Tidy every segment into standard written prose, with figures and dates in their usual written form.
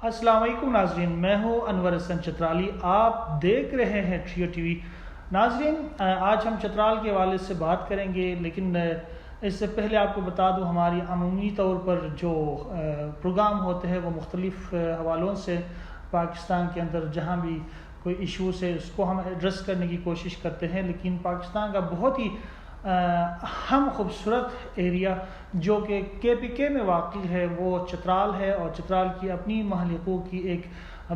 السلام علیکم ناظرین، میں ہوں انور حسن چترالی، آپ دیکھ رہے ہیں ٹریو ٹی وی۔ ناظرین، آج ہم چترال کے حوالے سے بات کریں گے، لیکن اس سے پہلے آپ کو بتا دوں ہماری عمومی طور پر جو پروگرام ہوتے ہیں وہ مختلف حوالوں سے پاکستان کے اندر جہاں بھی کوئی ایشوز ہے اس کو ہم ایڈریس کرنے کی کوشش کرتے ہیں، لیکن پاکستان کا بہت ہی اہم خوبصورت ایریا جو کہ کے پی کے میں واقع ہے وہ چترال ہے، اور چترال کی اپنی محل حقوق کی ایک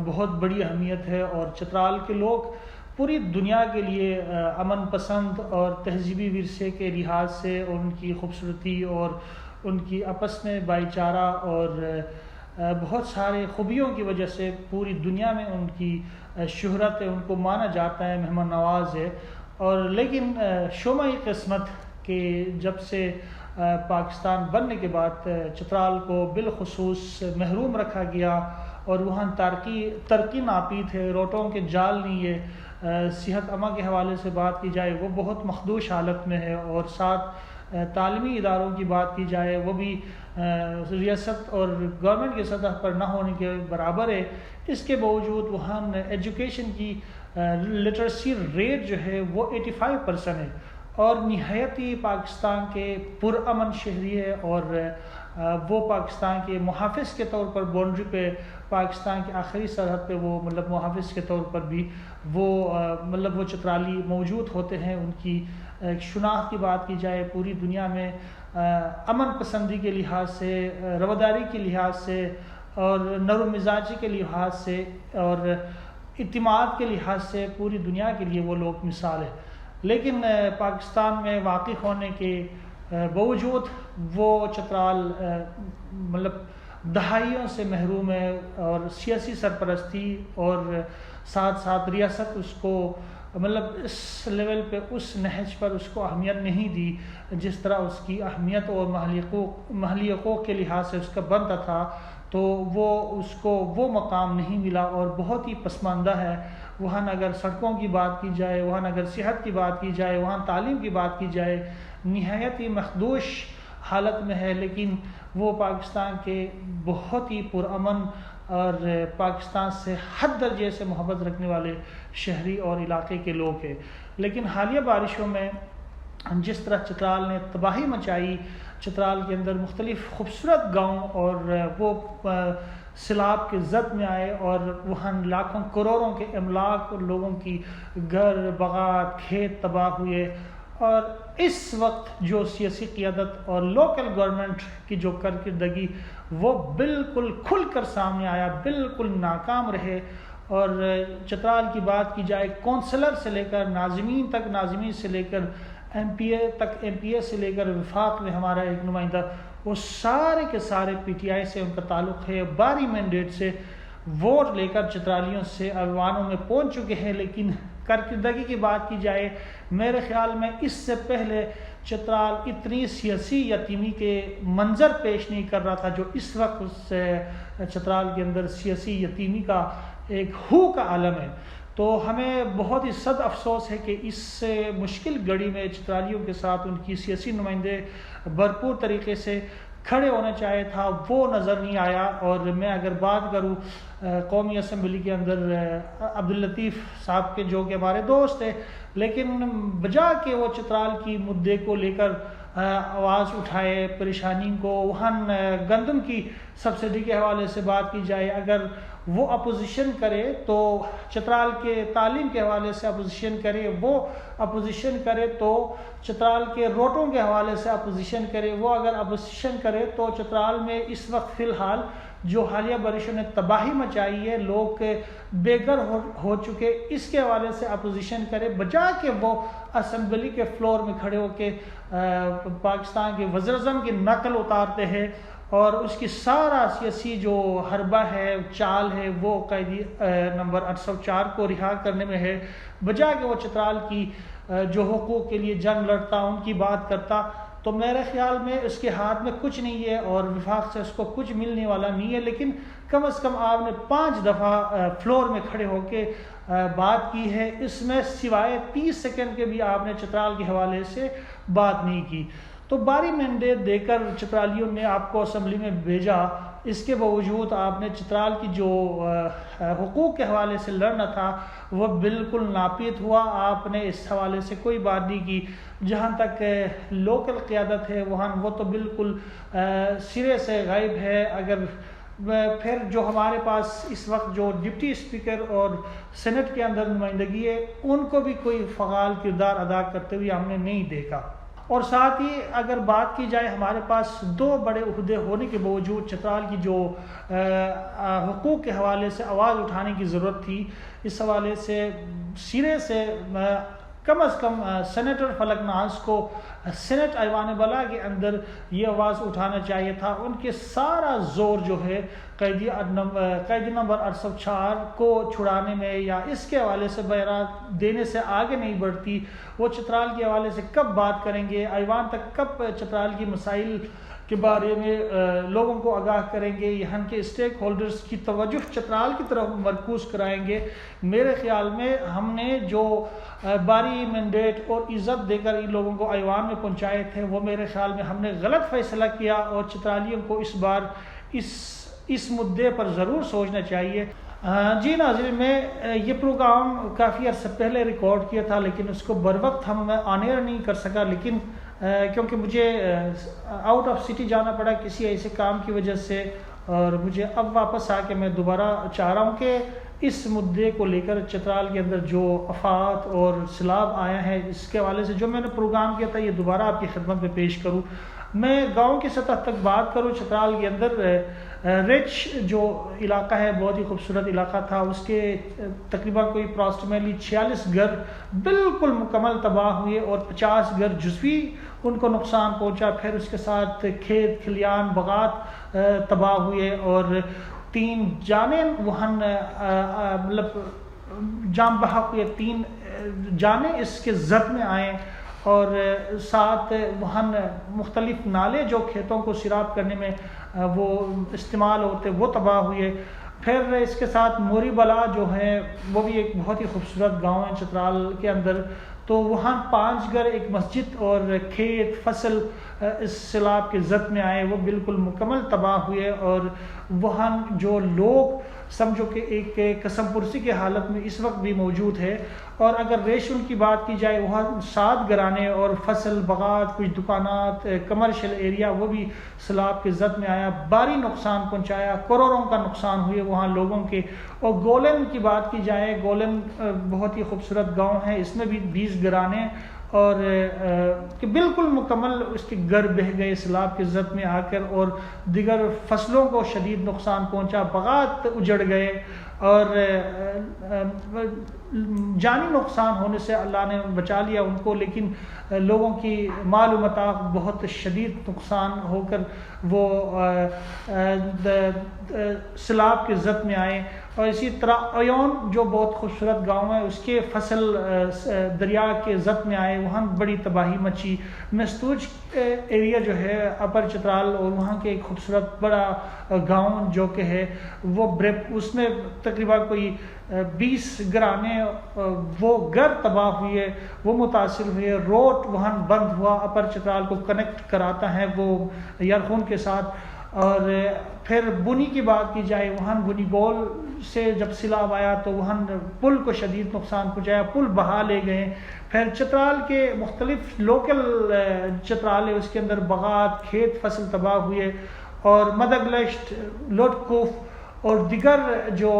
بہت بڑی اہمیت ہے، اور چترال کے لوگ پوری دنیا کے لیے امن پسند اور تہذیبی ورثے کے لحاظ سے ان کی خوبصورتی اور ان کی آپس میں بھائی چارہ اور بہت سارے خوبیوں کی وجہ سے پوری دنیا میں ان کی شہرت ہے، ان کو مانا جاتا ہے، مہمان نواز ہے۔ اور لیکن شومۂ قسمت کہ جب سے پاکستان بننے کے بعد چترال کو بالخصوص محروم رکھا گیا اور وہاں ترقی ناپید ہے، روڈوں کے جال نہیں ہے، صحت عامہ کے حوالے سے بات کی جائے وہ بہت مخدوش حالت میں ہے، اور ساتھ تعلیمی اداروں کی بات کی جائے وہ بھی ریاست اور گورنمنٹ کی سطح پر نہ ہونے کے برابر ہے۔ اس کے باوجود وہاں ایجوکیشن کی لٹریسی ریٹ جو ہے وہ 85% ہے، اور نہایت ہی پاکستان کے پرامن شہری ہے، اور وہ پاکستان کے محافظ کے طور پر باؤنڈری پہ پاکستان کی آخری سرحد پہ وہ محافظ کے طور پر بھی وہ چترالی موجود ہوتے ہیں۔ ان کی شناخت کی بات کی جائے پوری دنیا میں امن پسندی کے لحاظ سے، رواداری کے لحاظ سے، اور نرم مزاجی کے لحاظ سے، اور اعتماد کے لحاظ سے پوری دنیا کے لیے وہ لوگ مثال ہے۔ لیکن پاکستان میں واقع ہونے کے باوجود وہ چترال دہائیوں سے محروم ہے، اور سیاسی سرپرستی اور ساتھ ساتھ ریاست اس کو اس لیول پہ اس نہج پر اس کو اہمیت نہیں دی جس طرح اس کی اہمیت اور محلی حقوق کے لحاظ سے اس کا بنتا تھا، تو وہ اس کو وہ مقام نہیں ملا اور بہت ہی پسماندہ ہے۔ وہاں اگر سڑکوں کی بات کی جائے، وہاں اگر صحت کی بات کی جائے، وہاں تعلیم کی بات کی جائے، نہایت ہی مخدوش حالت میں ہے، لیکن وہ پاکستان کے بہت ہی پرامن اور پاکستان سے حد درجے سے محبت رکھنے والے شہری اور علاقے کے لوگ ہیں۔ لیکن حالیہ بارشوں میں جس طرح چترال نے تباہی مچائی، چترال کے اندر مختلف خوبصورت گاؤں اور وہ سیلاب کے زد میں آئے، اور وہاں لاکھوں کروڑوں کے املاک اور لوگوں کی گھر باغات کھیت تباہ ہوئے، اور اس وقت جو سیاسی قیادت اور لوکل گورنمنٹ کی جو کارکردگی وہ بالکل کھل کر سامنے آیا، بالکل ناکام رہے۔ اور چترال کی بات کی جائے کونسلر سے لے کر ناظمین تک، ناظمین سے لے کر ایم پی اے تک، ایم پی اے سے لے کر وفاق میں ہمارا ایک نمائندہ، وہ سارے کے سارے پی ٹی آئی سے ان کا تعلق ہے، باری مینڈیٹ سے ووٹ لے کر چترالیوں سے ایوانوں میں پہنچ چکے ہیں۔ لیکن کارکردگی کی بات کی جائے، میرے خیال میں اس سے پہلے چترال اتنی سیاسی یتیمی کے منظر پیش نہیں کر رہا تھا جو اس وقت چترال کے اندر سیاسی یتیمی کا ایک کا عالم ہے۔ تو ہمیں بہت ہی صد افسوس ہے کہ اس مشکل گھڑی میں چترالیوں کے ساتھ ان کی سیاسی نمائندے بھرپور طریقے سے کھڑے ہونا چاہے تھا، وہ نظر نہیں آیا۔ اور میں اگر بات کروں قومی اسمبلی کے اندر عبداللطیف صاحب کے جو کہ ہمارے دوست ہیں، لیکن بجا کہ وہ چترال کی مدعے کو لے کر آواز اٹھائے، پریشانی کو، وہاں گندم کی سبسڈی کے حوالے سے بات کی جائے، اگر وہ اپوزیشن کرے تو چترال کے تعلیم کے حوالے سے اپوزیشن کرے، وہ اپوزیشن کرے تو چترال کے روڈوں کے حوالے سے اپوزیشن کرے، وہ اگر اپوزیشن کرے تو چترال میں اس وقت فی الحال جو حالیہ بارشوں نے تباہی مچائی ہے، لوگ بے گھر ہو چکے، اس کے حوالے سے اپوزیشن کرے، بجا کہ وہ اسمبلی کے فلور میں کھڑے ہو کے پاکستان کے وزیر اعظم کی نقل اتارتے ہیں، اور اس کی سارا سیاسی جو حربہ ہے، چال ہے، وہ قیدی نمبر 804 کو رہا کرنے میں ہے، بجا کہ وہ چترال کی جو حقوق کے لیے جنگ لڑتا، ان کی بات کرتا۔ تو میرے خیال میں اس کے ہاتھ میں کچھ نہیں ہے، اور وفاق سے اس کو کچھ ملنے والا نہیں ہے، لیکن کم از کم آپ نے 5 دفعہ فلور میں کھڑے ہو کے بات کی ہے، اس میں سوائے 30 سیکنڈ کے بھی آپ نے چترال کے حوالے سے بات نہیں کی۔ تو باری مینڈیٹ دے کر چترالیوں نے آپ کو اسمبلی میں بھیجا، اس کے باوجود آپ نے چترال کی جو حقوق کے حوالے سے لڑنا تھا وہ بالکل ناپید ہوا. آپ نے اس حوالے سے کوئی بات نہیں کی. جہاں تک لوکل قیادت ہے وہاں وہ تو بالکل سرے سے غائب ہے. اگر پھر جو ہمارے پاس اس وقت جو ڈپٹی اسپیکر اور سینٹ کے اندر نمائندگی ہے ان کو بھی کوئی فعال کردار ادا کرتے ہوئے ہم نے نہیں دیکھا. اور ساتھ ہی اگر بات کی جائے ہمارے پاس 2 بڑے عہدے ہونے کے باوجود چترال کی جو حقوق کے حوالے سے آواز اٹھانے کی ضرورت تھی, اس حوالے سے سرے سے کم از کم سینیٹر فلک ناز کو سینٹ ایوان بالا کے اندر یہ آواز اٹھانا چاہیے تھا. ان کے سارا زور جو ہے قیدی نمبر 804 کو چھڑانے میں یا اس کے حوالے سے بیانات دینے سے آگے نہیں بڑھتی. وہ چترال کے حوالے سے کب بات کریں گے, ایوان تک کب چترال کی مسائل کے بارے میں لوگوں کو آگاہ کریں گے, یہاں کے اسٹیک ہولڈرز کی توجہ چترال کی طرف مرکوز کرائیں گے. میرے خیال میں ہم نے جو باری مینڈیٹ اور عزت دے کر ان لوگوں کو ایوان میں پہنچائے تھے وہ میرے خیال میں ہم نے غلط فیصلہ کیا, اور چترالیوں کو اس بار اس مدعے پر ضرور سوچنا چاہیے. جی ناظرین, میں یہ پروگرام کافی عرصہ پہلے ریکارڈ کیا تھا لیکن اس کو بر وقت ہم آن ایئر نہیں کر سکا, لیکن کیونکہ مجھے آؤٹ آف سٹی جانا پڑا کسی ایسے کام کی وجہ سے, اور مجھے اب واپس آ کے میں دوبارہ چاہ رہا ہوں کہ اس مدعے کو لے کر چترال کے اندر جو افات اور سیلاب آیا ہے اس کے حوالے سے جو میں نے پروگرام کیا تھا یہ دوبارہ آپ کی خدمت میں پیش کروں. میں گاؤں کی سطح تک بات کروں, چترال کے اندر رچ جو علاقہ ہے بہت ہی خوبصورت علاقہ تھا, اس کے تقریباً کوئی اپروکسیمیٹلی 46 گھر بالکل مکمل تباہ ہوئے اور 50 گھر جزوی ان کو نقصان پہنچا. پھر اس کے ساتھ کھیت کھلیان باغات تباہ ہوئے اور 3 جانیں وہاں مطلب جام بحق ہوئے, 3 جانیں اس کے زد میں آئیں, اور ساتھ وہاں مختلف نالے جو کھیتوں کو سیراب کرنے میں وہ استعمال ہوتے وہ تباہ ہوئے. پھر اس کے ساتھ موری بلا جو ہے وہ بھی ایک بہت ہی خوبصورت گاؤں ہے چترال کے اندر, تو وہاں 5 گھر, ایک مسجد اور کھیت فصل اس سیلاب کے زد میں آئے, وہ بالکل مکمل تباہ ہوئے. اور وہاں جو لوگ سمجھو کہ ایک قسم پرسی کے حالت میں اس وقت بھی موجود ہے. اور اگر ریشن کی بات کی جائے وہاں 7 گھرانے اور فصل باغات, کچھ دکانات, کمرشل ایریا وہ بھی سیلاب کے زد میں آیا, بھاری نقصان پہنچایا, کروڑوں کا نقصان ہوئے وہاں لوگوں کے. اور گولن کی بات کی جائے, گولن بہت ہی خوبصورت گاؤں ہے, اس میں بھی 20 گھرانے اور کہ بالکل مکمل اس کے گھر بہہ گئے سیلاب کے زد میں آ کر, اور دیگر فصلوں کو شدید نقصان پہنچا, باغات اجڑ گئے, اور جانی نقصان ہونے سے اللہ نے بچا لیا ان کو, لیکن لوگوں کی مال و متاع بہت شدید نقصان ہو کر وہ سیلاب کے زد میں آئے. اور اسی طرح ایون جو بہت خوبصورت گاؤں ہے اس کے فصل دریا کے زد میں آئے, وہاں بڑی تباہی مچی. مستوج ایریا جو ہے اپر چترال اور وہاں کے ایک خوبصورت بڑا گاؤں جو کہ ہے وہ اس میں تقریباً کوئی 20 گھرانے وہ گھر تباہ ہوئے, وہ متاثر ہوئے. روڈ وہاں بند ہوا, اپر چترال کو کنیکٹ کراتا ہے وہ یارخون کے ساتھ. اور پھر بنی کی بات کی جائے, وہاں بنی گول سے جب سیلاب آیا تو وہاں پل کو شدید نقصان پہنچایا, پل بہا لے گئے. پھر چترال کے مختلف لوکل چترال ہے اس کے اندر باغات, کھیت فصل تباہ ہوئے, اور مدگلشت, لوٹکوف اور دیگر جو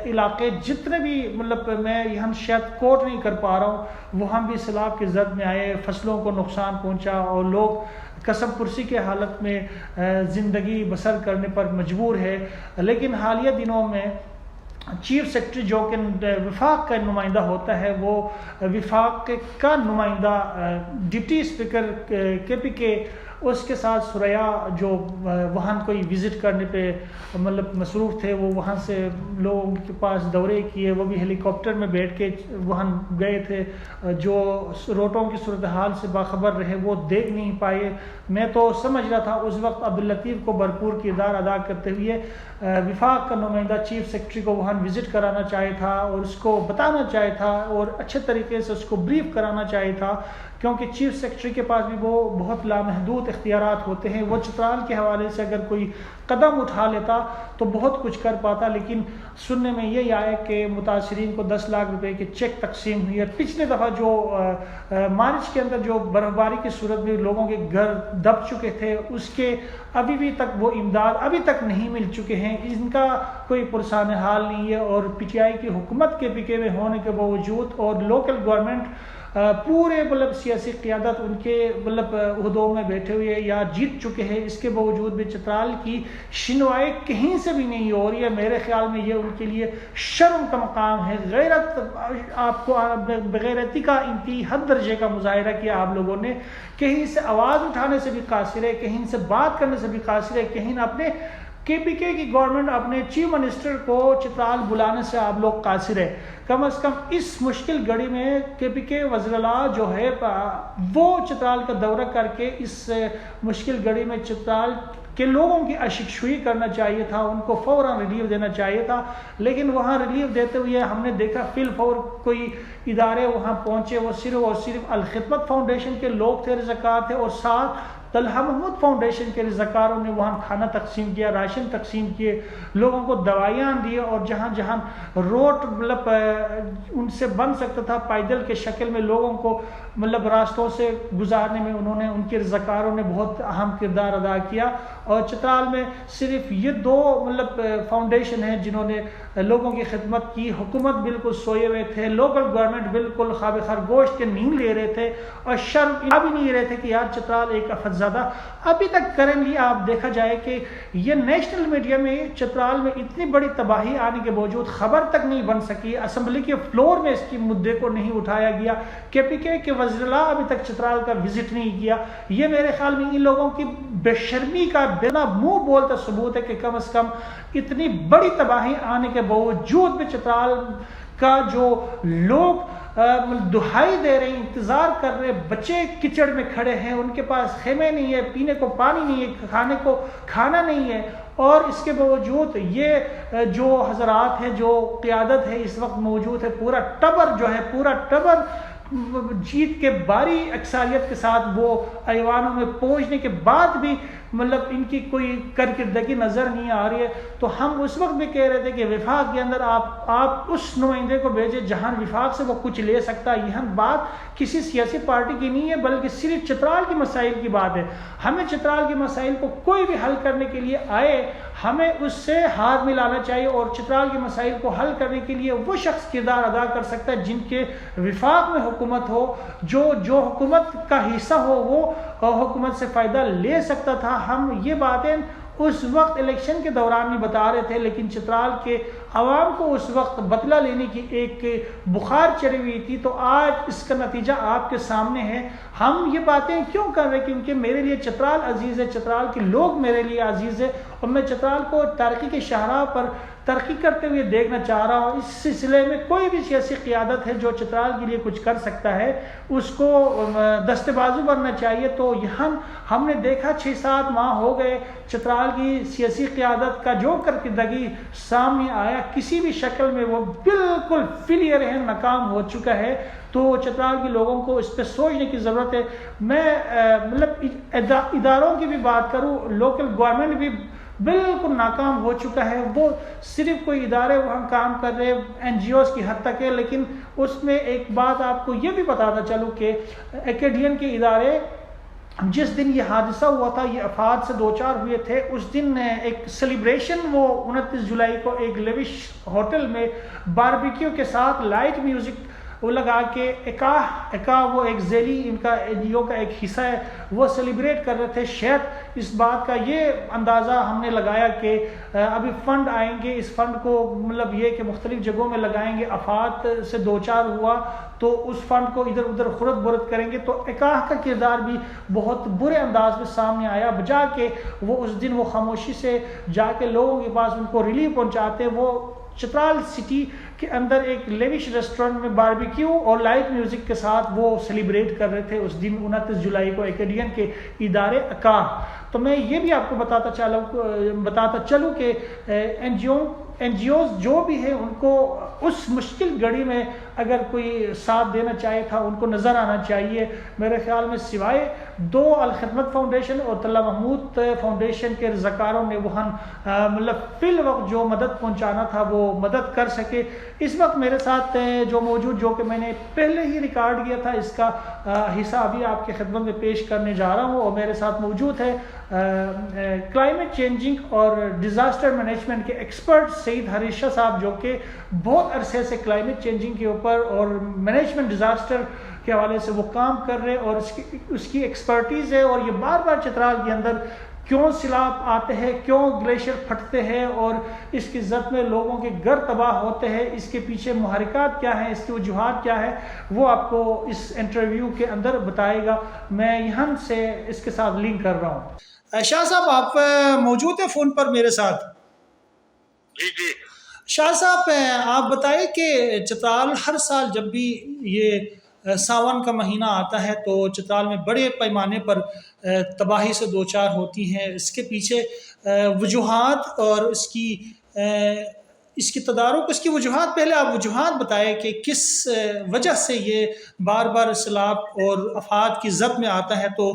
علاقے جتنے بھی مطلب میں یہاں شاید کوٹ نہیں کر پا رہا ہوں, وہاں بھی سیلاب کے زد میں آئے, فصلوں کو نقصان پہنچا اور لوگ قسم پرسی کے حالت میں زندگی بسر کرنے پر مجبور ہے. لیکن حالیہ دنوں میں چیف سیکرٹری جو کہ وفاق کا نمائندہ ہوتا ہے, وہ وفاق کا نمائندہ ڈپٹی اسپیکر کے پی کے, اس کے ساتھ سریا جو وہاں کوئی وزٹ کرنے پہ مطلب مصروف تھے, وہ وہاں سے لوگوں کے پاس دورے کیے, وہ بھی ہیلی کاپٹر میں بیٹھ کے وہاں گئے تھے, جو روڈوں کی صورتحال سے باخبر رہے وہ دیکھ نہیں پائے. میں تو سمجھ رہا تھا اس وقت عبداللطیف کو بھرپور کردار ادا کرتے ہوئے وفاق کا نمائندہ چیف سیکرٹری کو وہاں وزٹ کرانا چاہیے تھا اور اس کو بتانا چاہیے تھا اور اچھے طریقے سے اس کو بریف کرانا چاہیے تھا, کیونکہ چیف سیکرٹری کے پاس بھی وہ بہت لامحدود محدود اختیارات ہوتے ہیں. وہ چترال کے حوالے سے اگر کوئی قدم اٹھا لیتا تو بہت کچھ کر پاتا, لیکن سننے میں یہی آیا کہ متاثرین کو 10 لاکھ روپے کے چیک تقسیم ہوئی. اور پچھلے دفعہ جو مارچ کے اندر جو برف باری کی صورت میں لوگوں کے گھر دب چکے تھے, اس کے ابھی بھی تک وہ امداد ابھی تک نہیں مل چکے ہیں. ان کا کوئی پرسان حال نہیں ہے. اور پی ٹی آئی کی حکومت کے PK میں ہونے کے باوجود اور لوکل گورنمنٹ پورے مطلب سیاسی قیادت ان کے مطلب عہدوں میں بیٹھے ہوئے یا جیت چکے ہیں, اس کے باوجود بھی چترال کی شنوائی کہیں سے بھی نہیں ہو رہی ہے. میرے خیال میں یہ ان کے لیے شرم کا مقام ہے. غیرت, آپ کو بغیرتی کا انتہائی حد درجے کا مظاہرہ کیا آپ لوگوں نے. کہیں سے آواز اٹھانے سے بھی قاصر ہے, کہیں سے بات کرنے سے بھی قاصر ہے, کہیں اپنے KPK کی گورنمنٹ اپنے چیف منسٹر کو چترال بلانے سے آپ لوگ قاصر ہے. کم از کم اس مشکل گھڑی میں KPK وزراء جو ہے وہ چترال کا دورہ کر کے اس مشکل گھڑی میں چترال کے لوگوں کی اشکشوئی کرنا چاہیے تھا, ان کو فوراً ریلیف دینا چاہیے تھا. لیکن وہاں ریلیف دیتے ہوئے ہم نے دیکھا فی الفور کوئی ادارے وہاں پہنچے, وہ صرف اور صرف الخدمت فاؤنڈیشن کے لوگ تھے, رضاکار تھے, اور ساتھ طلحہ محمود فاؤنڈیشن کے رضاکاروں نے وہاں کھانا تقسیم کیا, راشن تقسیم کیے, لوگوں کو دوائیاں دی, اور جہاں جہاں روڈ مطلب ان سے بن سکتا تھا پیدل کے شکل میں لوگوں کو مطلب راستوں سے گزارنے میں انہوں نے, ان کے رضاکاروں نے بہت اہم کردار ادا کیا. اور چترال میں صرف یہ 2 مطلب فاؤنڈیشن ہیں جنہوں نے لوگوں کی خدمت کی. حکومت بالکل سوئے ہوئے تھے, لوکل گورنمنٹ بالکل خواب خرگوش کے نیند لے رہے تھے, اور شرم بھی نہیں رہے تھے کہ یار چترال ایک افزادہ. ابھی تک کرنٹلی آپ دیکھا جائے کہ یہ نیشنل میڈیا میں چترال میں اتنی بڑی تباہی آنے کے باوجود خبر تک نہیں بن سکی, اسمبلی کے فلور میں اس کی مدعے کو نہیں اٹھایا گیا, KPK کے وزراء ابھی تک چترال کا وزٹ نہیں کیا. یہ میرے خیال میں ان لوگوں کی بے شرمی کا بنا منہ بولتا ثبوت ہے کہ کم از کم اتنی بڑی تباہی آنے کے باوجود بھی چترال کا جو لوگ دہائی دے رہے ہیں, انتظار کر رہے, بچے کچڑ میں کھڑے ہیں, ان کے پاس خیمے نہیں ہے, پینے کو پانی نہیں ہے, کھانے کو کھانا نہیں ہے, اور اس کے باوجود یہ جو حضرات ہیں, جو قیادت ہے اس وقت موجود ہے, پورا ٹبر جو ہے, پورا ٹبر جیت کے باری اکثریت کے ساتھ وہ ایوانوں میں پہنچنے کے بعد بھی مطلب ان کی کوئی کارکردگی نظر نہیں آ رہی ہے. تو ہم اس وقت بھی کہہ رہے تھے کہ وفاق کے اندر آپ اس نمائندے کو بھیجیں جہاں وفاق سے وہ کچھ لے سکتا ہے. یہ بات کسی سیاسی پارٹی کی نہیں ہے, بلکہ صرف چترال کے مسائل کی بات ہے. ہمیں چترال کے مسائل کو کوئی بھی حل کرنے کے لیے آئے, ہمیں اس سے ہاتھ ملانا چاہیے, اور چترال کے مسائل کو حل کرنے کے لیے وہ شخص کردار ادا کر سکتا ہے جن کے وفاق میں حکومت ہو, جو حکومت کا حصہ ہو وہ حکومت سے فائدہ لے سکتا تھا. ہم یہ باتیں اس وقت الیکشن کے دوران بھی بتا رہے تھے, لیکن چترال کے عوام کو اس وقت بدلہ لینے کی ایک بخار چڑھی ہوئی تھی. تو آج اس کا نتیجہ آپ کے سامنے ہے. ہم یہ باتیں کیوں کر رہے ہیں؟ کیونکہ میرے لیے چترال عزیز ہے, چترال کے لوگ میرے لیے عزیز ہے, اور میں چترال کو ترقی کے شاہراہ پر ترقی کرتے ہوئے دیکھنا چاہ رہا ہوں. اس سلسلے میں کوئی بھی سیاسی قیادت ہے جو چترال کے لیے کچھ کر سکتا ہے, اس کو دست بازو بننا چاہیے. تو یہاں ہم نے دیکھا 6-7 ماہ ہو گئے, چترال کی سیاسی قیادت کا جو کارکردگی سامنے آیا کسی بھی شکل میں وہ بالکل فیلئر ہے, ناکام ہو چکا ہے. تو چترال کے لوگوں کو اس پہ سوچنے کی ضرورت ہے. میں مطلب اداروں کی بھی بات کروں, لوکل گورنمنٹ بھی بالکل ناکام ہو چکا ہے. وہ صرف کوئی ادارے وہاں کام کر رہے NGOs کی حد تک ہے, لیکن اس میں ایک بات آپ کو یہ بھی بتاتا چلوں کہ ایکیڈین کے ادارے جس دن یہ حادثہ ہوا تھا, یہ افات سے 2-4 ہوئے تھے, اس دن ایک سیلیبریشن وہ 29 جولائی کو ایک لیوش ہوٹل میں باربیکیو کے ساتھ لائٹ میوزک وہ لگا کے ایکا وہ ایک ذیلی ان کا NGO کا ایک حصہ ہے, وہ سیلیبریٹ کر رہے تھے. شاید اس بات کا یہ اندازہ ہم نے لگایا کہ ابھی فنڈ آئیں گے, اس فنڈ کو مطلب یہ کہ مختلف جگہوں میں لگائیں گے, افات سے 2-4 ہوا تو اس فنڈ کو ادھر ادھر خرد برد کریں گے. تو ایکاہ کا کردار بھی بہت برے انداز میں سامنے آیا, بجا کہ وہ اس دن وہ خاموشی سے جا کے لوگوں کے پاس ان کو ریلیف پہنچاتے. وہ چترال سٹی کے اندر ایک لیوش ریسٹورنٹ میں باربیکیو اور لائٹ میوزک کے ساتھ وہ سیلیبریٹ کر رہے تھے اس دن 29 جولائی کو ایکیڈین کے ادارے ایکاہ. تو میں یہ بھی آپ کو بتاتا چلوں کہ NGOs جو بھی ہیں ان کو اس مشکل گھڑی میں اگر کوئی ساتھ دینا چاہے تھا ان کو نظر آنا چاہیے. میرے خیال میں سوائے 2 الخدمت فاؤنڈیشن اور طلہ محمود فاؤنڈیشن کے رضاکاروں نے وہاں مطلب فی الوقت جو مدد پہنچانا تھا وہ مدد کر سکے. اس وقت میرے ساتھ جو موجود، جو کہ میں نے پہلے ہی ریکارڈ کیا تھا، اس کا حصہ ابھی آپ کی خدمت میں پیش کرنے جا رہا ہوں، اور میرے ساتھ موجود ہے کلائمیٹ چینجنگ اور ڈیزاسٹر مینجمنٹ کے ایکسپرٹ سعید حریث شاہ صاحب، جو کہ بہت عرصے سے کلائمیٹ چینجنگ کے اوپر اور مینجمنٹ ڈیزاسٹر کے حوالے سے وہ کام کر رہے، اور اس کی ایکسپرٹیز ہے. اور یہ بار بار چترال کے اندر کیوں سیلاب آتے ہیں، کیوں گلیشیئر پھٹتے ہیں، اور اس کی زد میں لوگوں کے گھر تباہ ہوتے ہیں، اس کے پیچھے محرکات کیا ہیں، اس کی وجوہات کیا ہے، وہ آپ کو اس انٹرویو کے اندر بتائے گا. میں یہاں سے اس کے ساتھ لنک کر رہا ہوں. شاہ صاحب آپ موجود ہیں فون پر میرے ساتھ؟ جی جی. شاہ صاحب آپ بتائیں کہ چترال ہر سال جب بھی یہ ساون کا مہینہ آتا ہے تو چترال میں بڑے پیمانے پر تباہی سے دوچار ہوتی ہیں. اس کے پیچھے وجوہات اور اس کی تدارک، اس کی وجوہات، پہلے آپ وجوہات بتائیں کہ کس وجہ سے یہ بار بار سیلاب اور آفات کی زد میں آتا ہے. تو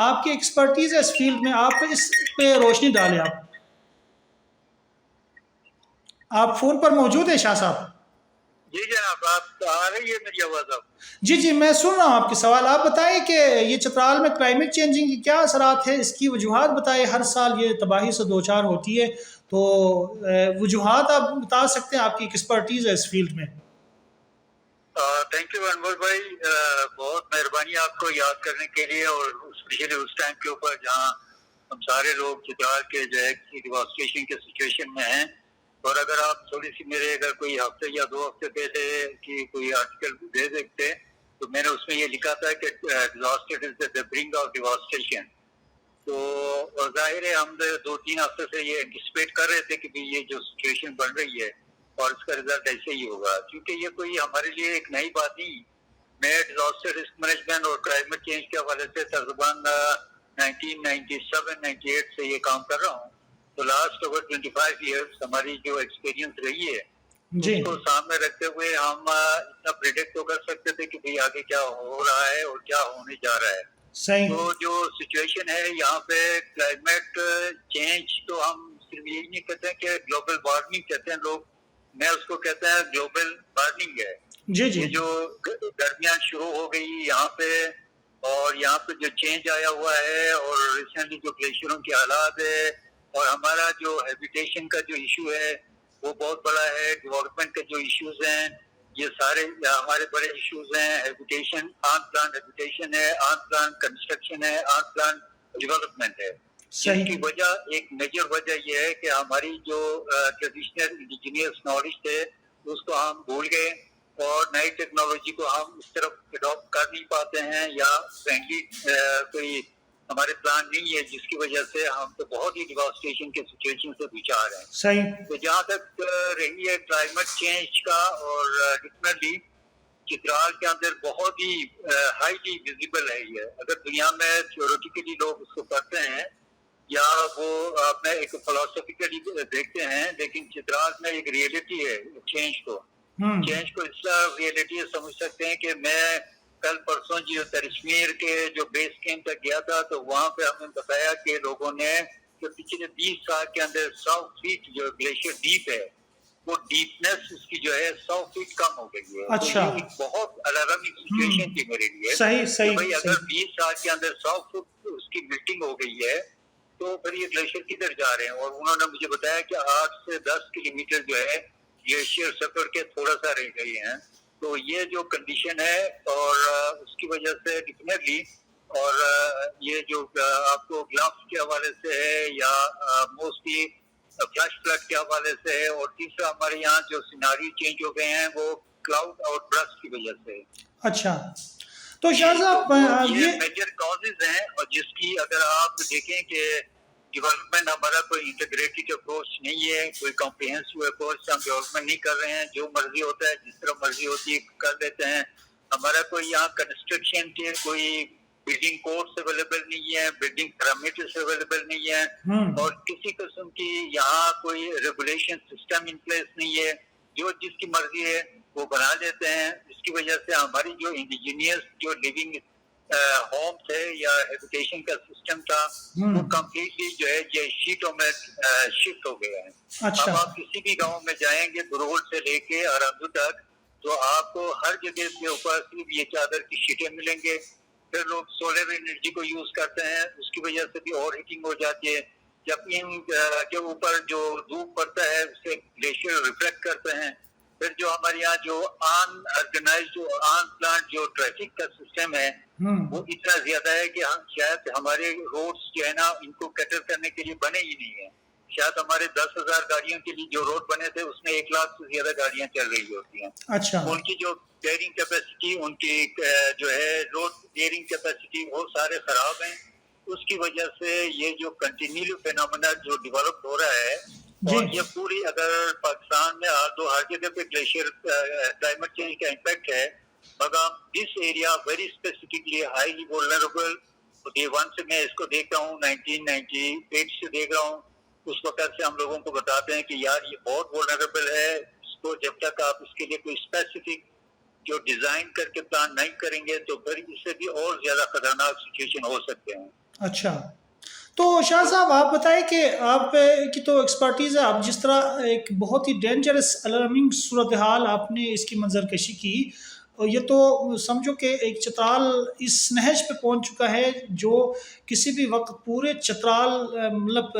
آپ کی ایکسپرٹیز ہے اس فیلڈ میں، آپ اس پہ روشنی ڈالیں. آپ فون پر موجود ہیں شاہ صاحب؟ جی جناب، آپ آ رہی ہے میری آواز؟ آپ جی میں سن رہا ہوں آپ کے سوال. آپ بتائیں کہ یہ چترال میں کلائمیٹ چینجنگ کی کیا اثرات ہیں، اس کی وجوہات بتائیں. ہر سال یہ تباہی سے دوچار ہوتی ہے، تو وجوہات آپ بتا سکتے ہیں، آپ کی ایکسپرٹیز ہے اس فیلڈ میں. تھینک یو انور بھائی، بہت مہربانی آپ کو یاد کرنے کے لیے، اور اسپیشلی اس ٹائم کے اوپر جہاں ہم سارے لوگ چترال کے جو ہے ڈیواسٹیشن کے سچویشن میں ہیں. اور اگر آپ تھوڑی سی میرے اگر کوئی ہفتے یا 2 ہفتے پہلے کی کوئی آرٹیکل دے دیکھتے تو میں نے اس میں یہ لکھا تھا کہ disaster is the bring of ڈیواسٹیشن. تو ظاہر ہے ہم 2-3 ہفتے سے یہ انٹیسپیٹ کر رہے تھے کہ یہ جو سچویشن بن رہی ہے اور اس کا رزلٹ ایسے ہی ہوگا، کیونکہ یہ کوئی ہمارے لیے ایک نئی بات نہیں. میں ڈیزاسٹر رسک مینجمنٹ اور کلائمیٹ چینج کے حوالے سے تقریباً 1997-98 سے یہ کام کر رہا ہوں. تو لاسٹ اوور 25 ایئرس ہماری جو ایکسپیرینس رہی ہے اس کو سامنے رکھتے ہوئے ہم اتنا پریڈکٹ تو کر سکتے تھے کہ بھئی آگے کیا ہو رہا ہے اور کیا ہونے جا رہا ہے. تو جو سچویشن ہے یہاں پہ کلائمیٹ چینج، تو ہم صرف یہی نہیں کہتے ہیں کہ گلوبل وارمنگ کہتے ہیں لوگ، میں اس کو کہتا ہے گلوبل وارمنگ ہے. یہ جو گرمیاں شروع ہو گئی یہاں پہ، اور یہاں پہ جو چینج آیا ہوا ہے، اور ریسنٹلی جو گلیشیئروں کے حالات ہے، اور ہمارا جو ہیبیٹیشن کا جو ایشو ہے وہ بہت بڑا ہے. ڈیولپمنٹ کے جو ایشوز ہیں یہ سارے ہمارے بڑے ایشوز ہیں. ہیبیٹیشن، آن پلان ہیبیٹیشن ہے، آن پلان کنسٹرکشن ہے، آن پلان ڈیولپمنٹ ہے. اس کی وجہ، ایک میجر وجہ یہ ہے کہ ہماری جو ٹریڈیشنل انڈیجینئس نالج تھے اس کو ہم بھول گئے، اور نئی ٹیکنالوجی کو ہم اس طرف اڈاپٹ کر نہیں پاتے ہیں، یا فرینکلی کوئی ہمارے پلان نہیں ہے، جس کی وجہ سے ہم تو بہت ہی ڈیواسٹیشن کے سچویشن سے دوچار ہیں. صحیح. تو جہاں تک رہی ہے کلائمیٹ چینج کا، اور ڈیفینیٹلی چترال کے اندر بہت ہی ہائیلی ویزیبل ہے یہ. اگر دنیا میں تھیوریٹیکلی لوگ اس کو کرتے ہیں یا وہ اپنے ایک فلسفیکلی دیکھتے ہیں، لیکن چترال میں ایک ریئلٹی ہے چینج کو اس طرح ریئلٹی سمجھ سکتے ہیں کہ میں کل پرسوں جو ترشمیر کے جو بیس کیمپ تک گیا تھا تو وہاں پہ ہم نے بتایا کہ لوگوں نے کہ پچھلے 20 سال کے اندر 100 فیٹ جو گلیشیئر ڈیپ ہے وہ ڈیپنس اس کی جو ہے 100 فیٹ کم ہو گئی ہے. اچھا. تو یہ ایک بہت الارمنگ سچویشن تھی میرے لیے. صحیح. بھائی اگر 20 سال کے اندر 100 فٹ اس کی میلٹنگ ہو گئی ہے تو پھر یہ گلیشیئر کدھر جا رہے ہیں. اور انہوں نے مجھے بتایا کہ 8 سے 10 کلومیٹر جو ہے گلیشیئر سفر کے تھوڑا سا رہ گئی ہیں. تو یہ جو کنڈیشن ہے، اور اس کی وجہ سے ڈیفینیٹلی، اور یہ جو آپ کو گلفس کے حوالے سے ہے یا موسٹلی فلیش فلڈ کے حوالے سے ہے، اور تیسرا ہمارے یہاں جو سیناری چینج ہو گئے ہیں وہ کلاؤڈ اور برسٹ کی وجہ سے. اچھا. تو شاہ صاحب یہ میجر کازز ہیں، اور جس کی اگر آپ دیکھیں کہ ڈیولپمنٹ ہمارا کوئی انٹیگریٹڈ اپروچ نہیں ہے، کوئی کمپریہنسو اپروچ ہم ڈیولپمنٹ نہیں کر رہے ہیں. جو مرضی ہوتا ہے، جس طرح مرضی ہوتی ہے کر دیتے ہیں. ہمارا کوئی یہاں کنسٹرکشن کے کوئی بلڈنگ کوڈس اویلیبل نہیں ہے، بلڈنگ پیرامیٹرز اویلیبل نہیں ہے، اور کسی قسم کی یہاں کوئی ریگولیشن سسٹم ان پلیس نہیں ہے. جو جس کی مرضی ہے وہ بنا لیتے ہیں. اس کی وجہ سے ہماری جو انڈیجینئس جو لیونگ ہوم تھے یا ہیبیٹیشن کا سسٹم تھا وہ کمپلیٹلی جو ہے یہ شیٹوں میں شفٹ ہو گیا ہے. اب آپ کسی بھی گاؤں میں جائیں گے برول سے لے کے اراندو تک تو آپ کو ہر جگہ کے اوپر صرف یہ چادر کی شیٹیں ملیں گے. پھر لوگ سولر انرجی کو یوز کرتے ہیں, اس کی وجہ سے بھی اور ہیٹنگ ہو جاتی ہے. جب ان کے اوپر جو دھوپ پڑتا ہے اسے گلیشیئر ریفلیکٹ کرتے ہیں. پھر جو ہمارے یہاں جو آن آرگنائز جو آن پلانٹ جو ٹریفک کا سسٹم ہے وہ اتنا زیادہ ہے کہ ہم شاید ہمارے روڈز جو ہے نا ان کو کٹر کرنے کے لیے بنے ہی نہیں ہیں. شاید ہمارے 10,000 گاڑیوں کے لیے جو روڈ بنے تھے اس میں 1 لاکھ سے زیادہ گاڑیاں چل رہی ہوتی ہیں. ان کی جو بیئرنگ کیپیسٹی ان کی جو ہے روڈ بیئرنگ کیپیسٹی وہ سارے خراب ہیں. اس کی وجہ سے یہ جو کنٹینیو فینومینا جو ڈیولپ ہو رہا ہے اور یہ پوری اگر پاکستان میں تو ہر جگہ پہ گلیشیئر کلائمیٹ چینج کا امپیکٹ ہے مگر this area very specifically highly vulnerable. Day 1 سے میں اس کو دیکھ رہا ہوں, 1998 سے دیکھ رہا ہوں. اس وقت سے ہم لوگوں کو بتاتے ہیں کہ یار یہ بہت وولنریبل ہے, اس کو جب تک آپ اس کے لیے کوئی اسپیسیفک جو ڈیزائن کر کے پلان نہیں کریں گے تو پھر اس سے بھی اور زیادہ خطرناک سچویشن ہو سکتے ہیں. اچھا, تو شاہ صاحب آپ بتائیں کہ آپ کی تو ایکسپرٹیز ہے, آپ جس طرح ایک بہت ہی ڈینجرس الارمنگ صورتحال آپ نے اس کی منظر کشی کی, اور یہ تو سمجھو کہ ایک چترال اس نہج پہ پہنچ چکا ہے جو کسی بھی وقت پورے چترال مطلب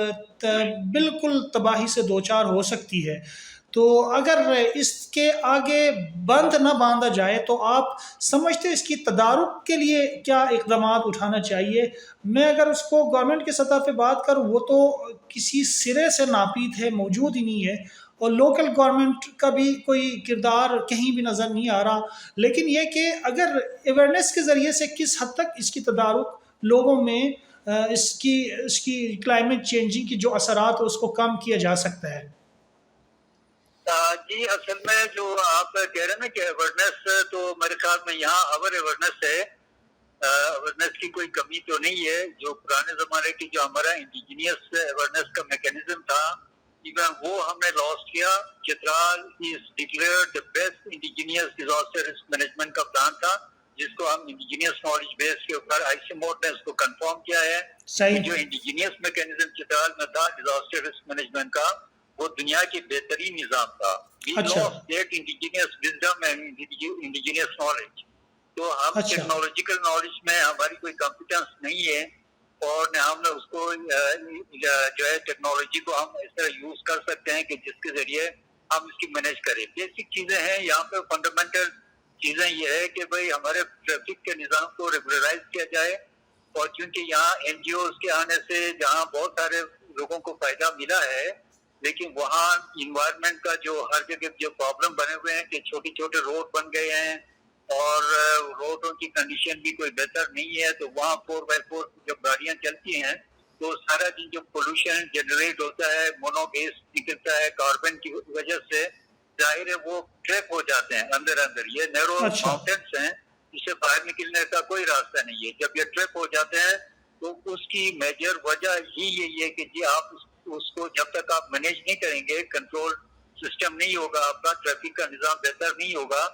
بالکل تباہی سے دوچار ہو سکتی ہے. تو اگر اس کے آگے بند نہ باندھا جائے تو آپ سمجھتے اس کی تدارک کے لیے کیا اقدامات اٹھانا چاہیے؟ میں اگر اس کو گورنمنٹ کی سطح پہ بات کروں وہ تو کسی سرے سے ناپید ہے, موجود ہی نہیں ہے, اور لوکل گورنمنٹ کا بھی کوئی کردار کہیں بھی نظر نہیں آ رہا. لیکن یہ کہ اگر اویئرنیس کے ذریعے سے کس حد تک اس کی تدارک لوگوں میں اس کی کلائمیٹ چینجنگ کی جو اثرات ہیں اس کو کم کیا جا سکتا ہے؟ جی اصل میں جو آپ کہہ رہے ہیں نا کہ اویئرنیس, تو میرے خیال میں یہاں اویئرنیس ہے, اویئرنیس کی کوئی کمی تو نہیں ہے. جو پرانے زمانے کی جو ہمارا انڈیجینئس اویئرنیس کا میکینزم تھا ایون وہ ہم نے لاسٹ کیا. Chitral is declared the best indigenous disaster risk management کا پلان تھا جس کو ہم انڈیجینئس نالج بیس کے اوپر آئی سی موڈ نے اس کو کنفرم کیا ہے. جو انڈیجینئس میکینزم چترال میں تھا ڈیزاسٹر رسک مینجمنٹ کا وہ دنیا کی بہترین نظام تھا. انڈیجینئس نالج تو ہم ٹیکنالوجیکل نالج میں ہماری کوئی کمپیٹنس نہیں ہے اور نہ ہم نے اس کو جو ہے ٹیکنالوجی کو ہم اس طرح یوز کر سکتے ہیں کہ جس کے ذریعے ہم اس کی مینیج کریں. بیسک چیزیں ہیں یہاں پہ, فنڈامنٹل چیزیں یہ ہے کہ بھائی ہمارے ٹریفک کے نظام کو ریگولرائز کیا جائے, اور چونکہ یہاں این جی اوز کے آنے سے جہاں بہت سارے لوگوں کو فائدہ ملا ہے لیکن وہاں انوائرمنٹ کا جو ہر جگہ جو پرابلم بنے ہوئے ہیں کہ چھوٹے چھوٹے روڈ بن گئے ہیں اور روڈوں کی کنڈیشن بھی کوئی بہتر نہیں ہے, تو وہاں 4x4 جب گاڑیاں چلتی ہیں تو سارا دن جو پولوشن جنریٹ ہوتا ہے, مونو گیس نکلتا ہے کاربن کی وجہ سے, ظاہر ہے وہ ٹریپ ہو جاتے ہیں اندر. یہ نیرو ماؤنٹینس ہیں, اس سے باہر نکلنے کا کوئی راستہ نہیں ہے. جب یہ ٹریپ ہو جاتے ہیں تو اس کی میجر وجہ ہی یہی ہے کہ جی آپ اس کو جب تک آپ مینیج نہیں کریں گے, کنٹرول سسٹم نہیں ہوگا آپ کا, ٹریفک کا نظام بہتر نہیں ہوگا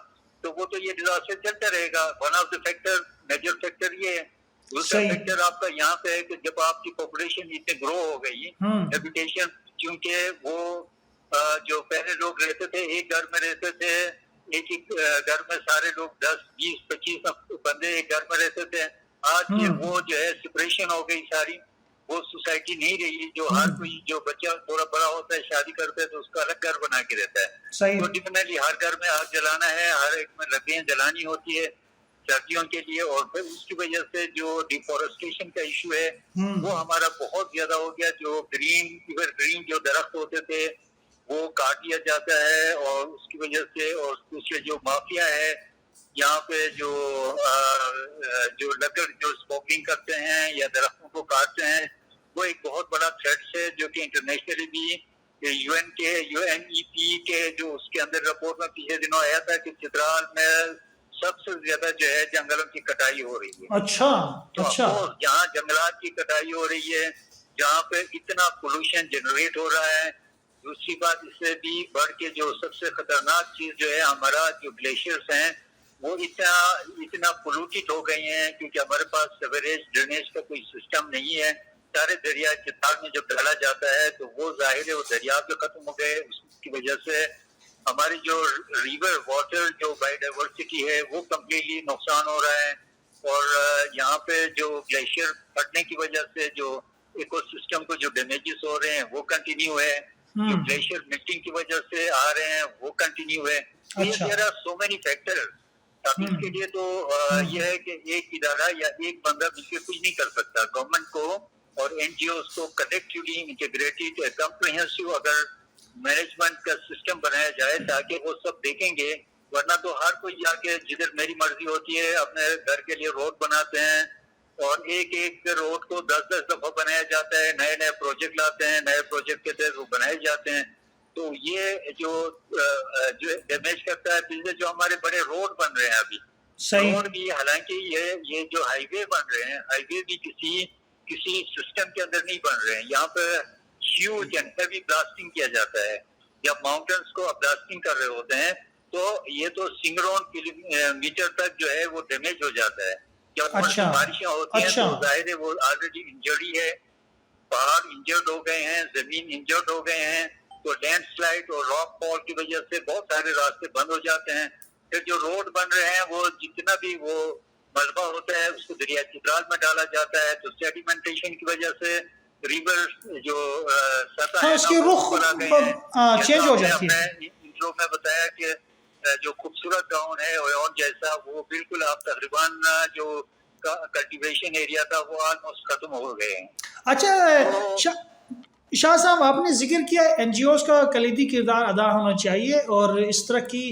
تو وہ تو یہ ڈیزاسٹر چلتا رہے گا. One of the factor, major factor یہ ہے. دوسرا فیکٹر آپ کا یہاں پہ ہے کہ جب آپ کی پاپولیشن اتنی گرو ہو گئی, ہیبیٹیشن چونکہ وہ جو پہلے لوگ رہتے تھے ایک گھر میں رہتے تھے, ایک ہی گھر میں سارے لوگ 10, 20, 25 بندے ایک گھر میں رہتے تھے. آج وہ جو ہے سپریشن ہو گئی ساری, وہ سوسائٹی نہیں رہی جو ہر کوئی جو بچہ تھوڑا بڑا ہوتا ہے شادی کرتا ہے تو اس کا الگ گھر بنا کے رہتا ہے. تو ڈیفینیٹلی ہر گھر میں آگ جلانا ہے, ہر ایک میں لکڑیاں جلانی ہوتی ہے سردیوں کے لیے, اور پھر اس کی وجہ سے جو ڈیفورسٹیشن کا ایشو ہے وہ ہمارا بہت زیادہ ہو گیا. جو گرین جو درخت ہوتے تھے وہ کاٹ دیا جاتا ہے, اور اس کی وجہ سے, اور دوسرے جو مافیا ہے یہاں پہ جو لکڑ جو اسموکنگ کرتے ہیں یا درختوں کو کاٹتے ہیں وہ ایک بہت بڑا تھریٹ ہے جو کہ انٹرنیشنلی بھی یو این ای پی کے جو اس کے اندر رپورٹ میں پچھلے دنوں آیا تھا کہ چترال میں سب سے زیادہ جو ہے جنگلوں کی کٹائی ہو رہی ہے. اچھا. جہاں جنگلات کی کٹائی ہو رہی ہے, جہاں پہ اتنا پولوشن جنریٹ ہو رہا ہے, دوسری بات اس سے بھی بڑھ کے جو سب سے خطرناک چیز جو ہے ہمارا جو گلیشیئرس ہیں وہ اتنا پولوٹیڈ ہو گئی ہیں کیونکہ ہمارے پاس سیوریج ڈرینیج کا کوئی سسٹم نہیں ہے. سارے دریا چترال میں جب ڈالا جاتا ہے تو وہ ظاہر ہے وہ دریا پہ ختم ہو گئے. اس کی وجہ سے ہماری جو ریور واٹر جو بایو ڈائیورسٹی ہے وہ کمپلیٹلی نقصان ہو رہا ہے. اور یہاں پہ جو گلیشیئر پھٹنے کی وجہ سے جو ایکو سسٹم کو جو ڈیمیجز ہو رہے ہیں وہ کنٹینیو ہے. جو گلیشیئر میلٹنگ کی وجہ سے آ رہے ہیں وہ کنٹینیو ہے. There are so many factor. اب اس کے لیے تو یہ ہے کہ ایک ادارہ یا ایک بندہ مل کے کچھ نہیں کر سکتا. گورنمنٹ کو اور این جی اوز کو کلیکٹیولی انٹیگریٹڈ کمپریہنسو اگر مینجمنٹ کا سسٹم بنایا جائے تاکہ وہ سب دیکھیں گے. ورنہ تو ہر کوئی جا کے جدھر میری مرضی ہوتی ہے اپنے گھر کے لیے روڈ بناتے ہیں اور ایک روڈ کو 10 دفعہ بنایا جاتا ہے. نئے پروجیکٹ لاتے ہیں, نئے پروجیکٹ کے تحت وہ بنائے جاتے ہیں. تو یہ جو ڈیمیج کرتا ہے پھر جو ہمارے بڑے روڈ بن رہے ہیں ابھی روڈ بھی, حالانکہ یہ جو ہائی وے بن رہے ہیں ہائی وے بھی کسی سسٹم کے اندر نہیں بن رہے ہیں. یہاں پہ ہیوج اینڈ ہیوی بلاسٹنگ کیا جاتا ہے. جب ماؤنٹینس کو بلاسٹنگ کر رہے ہوتے ہیں تو یہ تو سنگرون میٹر تک جو ہے وہ ڈیمیج ہو جاتا ہے. جب بارشیں ہوتی ہیں تو ظاہر ہے وہ آلریڈی انجری ہے, پہاڑ انجرڈ ہو گئے ہیں, زمین انجرڈ ہو گئے ہیں. تو لینڈ سلائڈ اور راک فال کی وجہ سے بہت سارے راستے بند ہو جاتے ہیں. پھر جو روڈ بن رہے ہیں وہ جتنا بھی وہ ملبہ ہوتا ہے اس کو دریا چترال میں ڈالا جاتا ہے. تو سیڈیمنٹیشن کی وجہ سے ریور جو سطح ہے اس کے رخ چینج ہو جاتی ہے. انٹرو میں بتایا کہ جو خوبصورت گاؤں ہے اور جیسا وہ بالکل آپ تقریباً جو کلٹیویشن ایریا تھا وہ آلموسٹ ختم ہو گئے ہیں. اچھا شاہ صاحب, آپ نے ذکر کیا این جی اوز کا کلیدی کردار ادا ہونا چاہیے اور اس طرح کی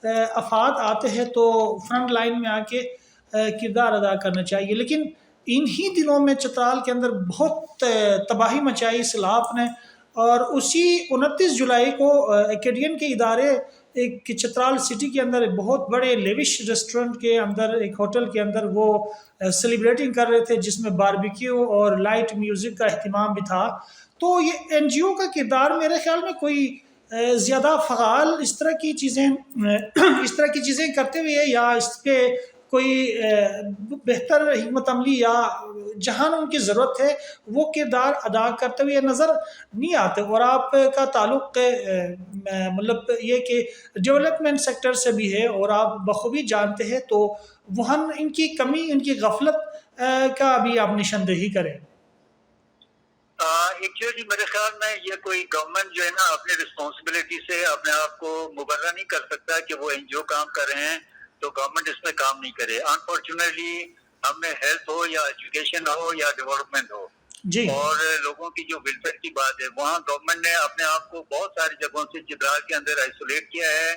افراد آتے ہیں تو فرنٹ لائن میں آ کے کردار ادا کرنا چاہیے. لیکن انہی دنوں میں چترال کے اندر بہت تباہی مچائی سیلاب نے, اور اسی 29 جولائی کو ایکیڈین کے ادارے ایک چترال سٹی کے اندر بہت بڑے لیوش ریسٹورنٹ کے اندر ایک ہوٹل کے اندر وہ سیلیبریٹنگ کر رہے تھے جس میں باربیکیو اور لائٹ میوزک کا اہتمام بھی تھا. تو یہ این جی او کا کردار میرے خیال میں کوئی زیادہ فعال اس طرح کی چیزیں کرتے ہوئے یا اس پہ کوئی بہتر حکمت عملی یا جہاں ان کی ضرورت ہے وہ کردار ادا کرتے ہوئے نظر نہیں آتے. اور آپ کا تعلق مطلب یہ کہ ڈیولپمنٹ سیکٹر سے بھی ہے اور آپ بخوبی جانتے ہیں, تو وہاں ان کی کمی, ان کی غفلت کا بھی آپ نشاندہی کریں. ایکچولی میرے خیال میں یہ کوئی گورنمنٹ جو ہے نا اپنی رسپانسبلٹی سے اپنے آپ کو مبرہ نہیں کر سکتا کہ وہ این جی او کام کر رہے ہیں تو گورنمنٹ اس میں کام نہیں کرے. انفارچونیٹلی ہم میں ہیلتھ ہو یا ایجوکیشن ہو یا ڈیولپمنٹ ہو اور لوگوں کی جو ویلفیئر کی بات ہے وہاں گورنمنٹ نے اپنے آپ کو بہت ساری جگہوں سے چترال کے اندر آئسولیٹ کیا ہے.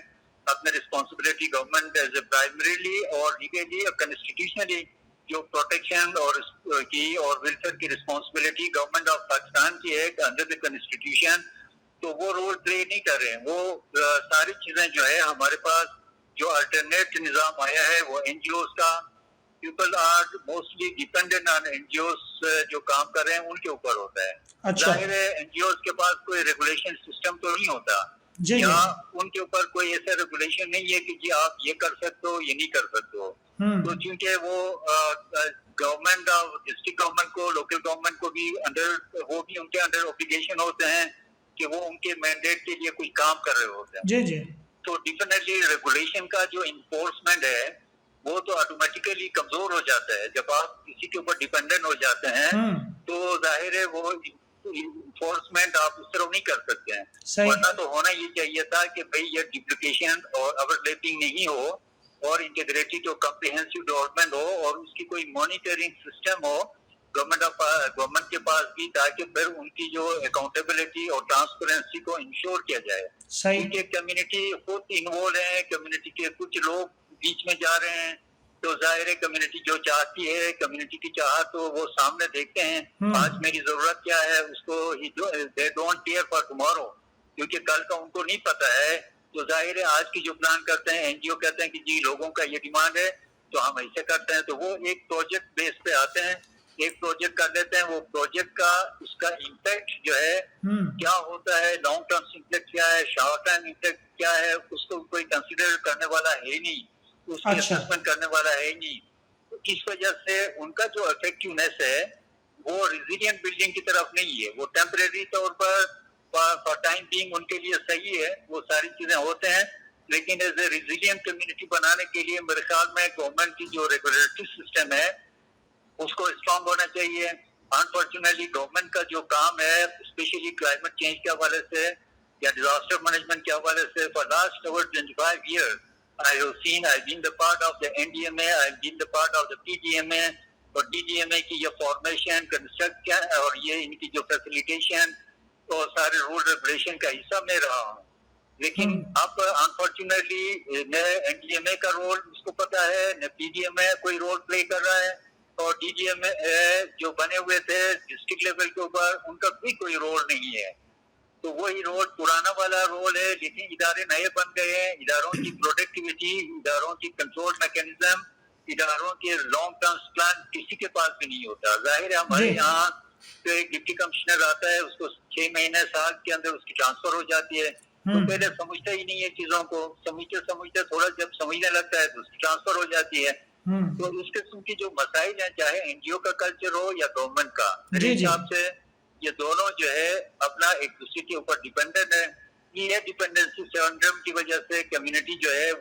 اپنے responsibility government as a primarily اور لیگلی اور کنسٹیٹیوشنلی جو پروٹیکشن اور کی اور ویلفیئر کی رسپانسبلٹی گورنمنٹ آف پاکستان کی ہے انڈر دی کنسٹیٹیوشن, تو وہ رول پلے نہیں کر رہے ہیں. وہ ساری چیزیں جو ہے ہمارے پاس جو الٹرنیٹ نظام آیا ہے وہ این جی اوز کا, people are mostly dependent on N G Os جو کام کر رہے ہیں ان کے اوپر ہوتا ہے. ظاہر ہے این جی اوز کے پاس کوئی ریگولیشن سسٹم تو نہیں ہوتا, یہاں ان کے اوپر کوئی ایسا ریگولیشن نہیں ہے کہ جی آپ یہ کر سکتے ہو یہ نہیں کر سکتے ہو. تو چونکہ وہ گورنمنٹ ڈسٹرکٹ گورنمنٹ کو لوکل گورنمنٹ کو بھی وہ بھی ان کے انڈر اوبلیگیشن ہوتے ہیں کہ وہ ان کے مینڈیٹ کے لیے کوئی کام کر رہے ہوتے ہیں. تو ڈیفینیٹلی ریگولیشن کا جو انفورسمنٹ ہے وہ تو آٹومیٹیکلی کمزور ہو جاتا ہے. جب آپ کسی کے اوپر ڈیپینڈنٹ ہو جاتے ہیں تو ظاہر ہے وہ انفورسمنٹ آپ اس طرح نہیں کر سکتے ہیں. ورنہ تو ہونا یہ چاہیے تھا کہ بھئی یہ ڈپلیکیشن اور اوور لیپنگ نہیں ہو اور انٹیگریٹڈ اور کمپریہنسو ڈیولپمنٹ ہو اور اس کی کوئی مانیٹرنگ سسٹم ہو گورنمنٹ کے پاس بھی, تاکہ پھر ان کی جو اکاؤنٹیبلٹی اور ٹرانسپیرنسی کو انشور کیا جائے. کیونکہ کمیونٹی خود انوالو ہے, کمیونٹی کے کچھ لوگ بیچ میں جا رہے ہیں تو ظاہر ہے کمیونٹی جو چاہتی ہے کمیونٹی کی چاہت تو وہ سامنے دیکھتے ہیں آج میری ضرورت کیا ہے, اس کو they don't care for tomorrow, کیونکہ کل کا ان کو نہیں پتا ہے. تو ظاہر ہے آج کی جو پلان کرتے ہیں این جی او کہتے ہیں کہ جی لوگوں کا یہ ڈیمانڈ ہے تو ہم ایسے کرتے ہیں, تو وہ ایک پروجیکٹ بیس پہ آتے ہیں ایک پروجیکٹ کر لیتے ہیں, وہ پروجیکٹ کا اس کا امپیکٹ جو ہے کیا ہوتا ہے, لانگ ٹرم امپیکٹ کیا ہے, شارٹ ٹرم امپیکٹ کیا ہے, اس کو کوئی کنسیڈر کرنے والا ہے ہی نہیں, اس کی اسسمنٹ کرنے والا ہے ہی نہیں. اس وجہ سے ان کا جو افیکٹونیس ہے وہ ریزیلینٹ بلڈنگ کی طرف نہیں ہے. وہ ٹیمپریری طور پر فار ٹائم بینگ ان کے لیے صحیح ہے, وہ ساری چیزیں ہوتے ہیں, لیکن ایز اے ریزیلینٹ کمیونٹی بنانے کے لیے میرے خیال میں گورنمنٹ کی جو ریگولیٹری سسٹم ہے اس کو اسٹرانگ ہونا چاہیے. انفارچونیٹلی گورنمنٹ کا جو کام ہے اسپیشلی کلائمیٹ چینج کے حوالے سے یا ڈیزاسٹر مینجمنٹ کے حوالے سے, for last over 25 years I have seen, I've been the part of the NDMA, I've been the part of the PDMA, اور DDMA کی یہ فارمیشن, کنسٹرکشن اور یہ ان کی جو فیسیلیٹیشن اور سارے رول ریگولیشن کا حصہ میں رہا ہوں. لیکن اب انفارچونیٹلی نہ NDMA کا رول اس کو پتا ہے, نہ PDMA کوئی رول پلے کر رہا ہے, اور DDMA جو بنے ہوئے تھے ڈسٹرکٹ لیول کے اوپر ان کا بھی کوئی رول نہیں ہے. تو وہی رول پرانا والا رول ہے, لیکن ادارے نئے بن گئے ہیں, اداروں کی پروڈکٹیوٹی, اداروں کی کنٹرول میکینزم, اداروں کے لانگ ٹرم پلان کسی کے پاس بھی نہیں ہوتا. ظاہر ہے ہمارے یہاں تو ایک ڈپٹی کمشنر آتا ہے, اس کو 6 مہینے سال کے اندر اس کی ٹرانسفر ہو جاتی ہے, تو پہلے سمجھتا ہی نہیں ہے چیزوں کو, سمجھتے تھوڑا جب سمجھنے لگتا ہے تو اس کی ٹرانسفر ہو جاتی ہے. تو اس قسم کی جو مسائل ہیں, چاہے NGO کا کلچر ہو یا گورنمنٹ کا, میرے حساب سے یہ دونوں جو ہے اپنا ایک دوسرے کے اوپر ڈیپینڈنٹ ہے. یہ ڈیپینڈنسی سینڈرم کی وجہ سے کمیونٹی جو ہے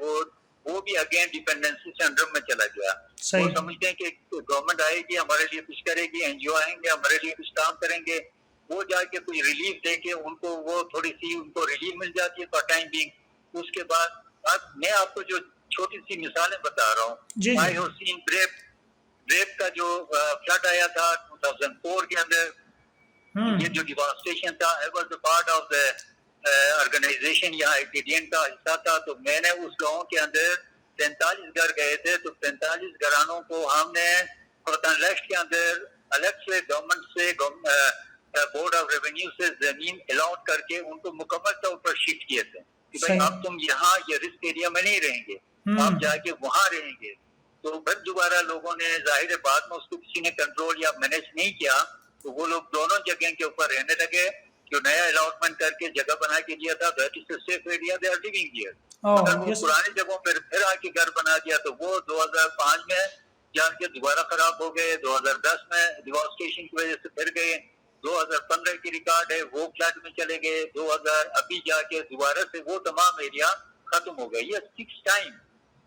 وہ بھی اگین ڈیپینڈنسی سینڈرم میں چلا گیا. وہ سمجھتے ہیں کہ گورنمنٹ آئے گی ہمارے لیے کچھ کرے گی, NGO آئیں گے ہمارے لیے کچھ کام کریں گے, وہ جا کے کوئی ریلیف دے کے ان کو وہ تھوڑی سی ان کو ریلیف مل جاتی ہے فار ٹائم بینگ. اس کے بعد میں آپ کو جو چھوٹی سی مثالیں بتا رہا ہوں, آئی ہیو سین بریپ کا جو فلڈ آیا تھا 2004 کے اندر, یہ جو ڈیواسٹیشن تھا, I was a part of the organisation یا ایڈین کا حصہ تھا. تو میں نے اس گاؤں کے اندر 43 گھر گئے تھے, تو 45 گھرانوں کو ہم نے پرتن لیسٹ کے اندر الگ سے گورنمنٹ سے بورڈ آف ریونیو سے زمین الاٹ کر کے ان کو مکمل طور پر شفٹ کیے تھے کہ بھائی اب تم یہاں یہ رسک ایریا میں نہیں رہیں گے, آپ جا کے وہاں رہیں گے. تو پھر دوبارہ لوگوں نے ظاہر بعد میں اس کو کسی نے کنٹرول یا مینیج نہیں کیا, تو وہ لوگ دونوں جگہ کے اوپر رہنے لگے. جو نیا الاٹمنٹ کر کے جگہ بنا کے دیا تھا that is a safe area, they are living here. اگر وہ پرانی جگہوں پر پھر آ کے گھر بنا دیا تو وہ 2005 میں جا کے دوبارہ خراب ہو گئے, 2010 میں ڈیواسٹیشن کی وجہ سے پھر گئے, 2015 کی ریکارڈ ہے وہ فلڈ میں چلے گئے, 2000 ابھی جا کے دوبارہ سے وہ تمام ایریا ختم ہو گئے. یہ 6 ٹائم.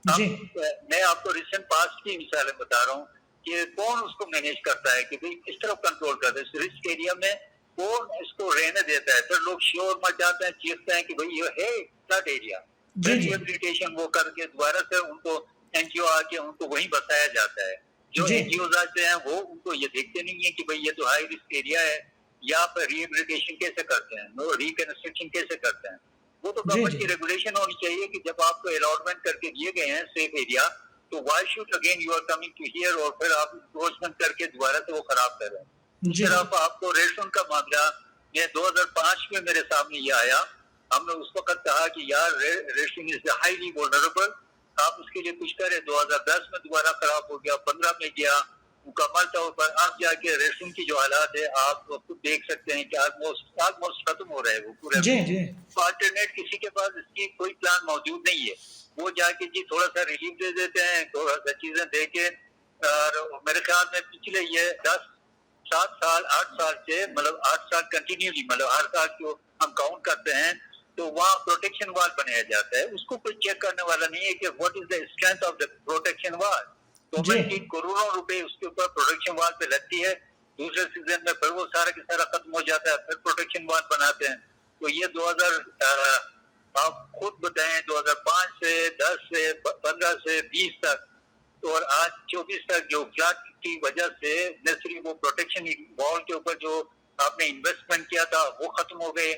میں آپ کو ریسنٹ پاسٹ کی مثالیں بتا رہا ہوں کہ کون اس کو مینیج کرتا ہے کہ بھائی کس طرح کنٹرول کرتا ہے اس رسک ایریا میں, کون اس کو رہنے دیتا ہے. پھر لوگ شور مچاتے ہیں, چیختے ہیں کہ بھائی یہ ہے فلڈ ایریا, ریہیبلیٹیشن وہ کر کے دوبارہ سے ان کو NGO آ کے ان کو وہیں بتایا جاتا ہے. جو NGOز آتے ہیں وہ ان کو یہ دیکھتے نہیں ہیں کہ بھائی یہ تو ہائی رسک ایریا ہے, یا پھر ریہیبلیٹیشن کیسے کرتے ہیں, ریکنسٹرکشن کیسے کرتے ہیں. وہ تو گورنمنٹ کی ریگولیشن ہونی چاہیے کہ جب آپ کو الاٹمنٹ کر کے دیے گئے ہیں سیف ایریا, تو why should again you are coming to here, اور پھر آپ انفورسمنٹ کر کے دوبارہ سے وہ خراب کر رہے ہیں. اس طرح آپ کو ریشن کا معاملہ, یہ 2005 میں میرے سامنے یہ آیا, ہم نے اس وقت کہا کہ یار ریشن از ہائیلی وولنریبل, آپ اس کے لیے کچھ کریں. 2010 میں دوبارہ خراب ہو گیا, 15 میں گیا مکمل طور پر. اب جا کے ریشن کی جو حالات ہے آپ خود دیکھ سکتے ہیں کہ آلموسٹ ختم ہو رہا ہے وہ پورے. آلٹرنیٹ کسی کے پاس اس کی کوئی پلان موجود نہیں ہے, وہ جا کے جی تھوڑا سا ریلیف دے دیتے ہیں, تھوڑا سا چیزیں دے کے. اور میرے خیال میں پچھلے یہ 7 سال 8 سال سے, مطلب 8 سال کنٹینیولی, مطلب ہر سال جو ہم کاؤنٹ کرتے ہیں تو وہاں پروٹیکشن وال بنایا جاتا ہے. اس کو کوئی چیک کرنے والا نہیں ہے کہ what is the strength of the protection وال. گورنمنٹ کی کروڑوں روپے اس کے اوپر پروٹیکشن وال پہ لگتی ہے, دوسرے سیزن میں پھر وہ سارا کا سارا ختم ہو جاتا ہے, پھر پروٹیکشن وال بناتے ہیں. تو یہ 2000 آپ خود بتائیں 2005 سے 10 سے 15 سے 20 تک, اور آج 24 تک جو فلڈ کی وجہ سے نہ صرف وہ پروٹیکشن وال کے اوپر جو آپ نے انویسٹمنٹ کیا تھا وہ ختم ہو گئے,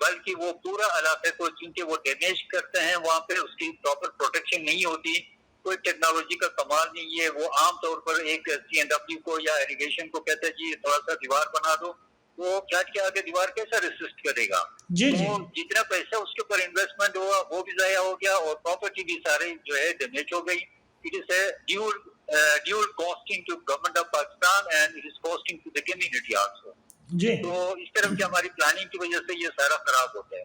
بلکہ وہ پورا علاقے کو چونکہ وہ ڈیمیج کرتے ہیں, وہاں پہ اس کی پراپر پروٹیکشن نہیں ہوتی, کوئی ٹیکنالوجی کا کمال نہیں ہے. وہ عام طور پر ایک CNW کو یا ایریگیشن کو کہتے ہیں جی تھوڑا سا دیوار بنا دو, وہ فلڈ کے آگے دیوار کیسا ریسسٹ کرے گا. تو جتنا پیسہ اس کے اوپر انویسٹمنٹ ہوا وہ بھی ضائع ہو گیا, اور پراپرٹی بھی سارے جو ہے ڈیمیج ہو گئی. It is a dual dual costing to government of Pakistan and it is costing to the community also. جی تو اس طرح کی ہماری پلاننگ کی وجہ سے یہ سارا خراب ہوتا ہے.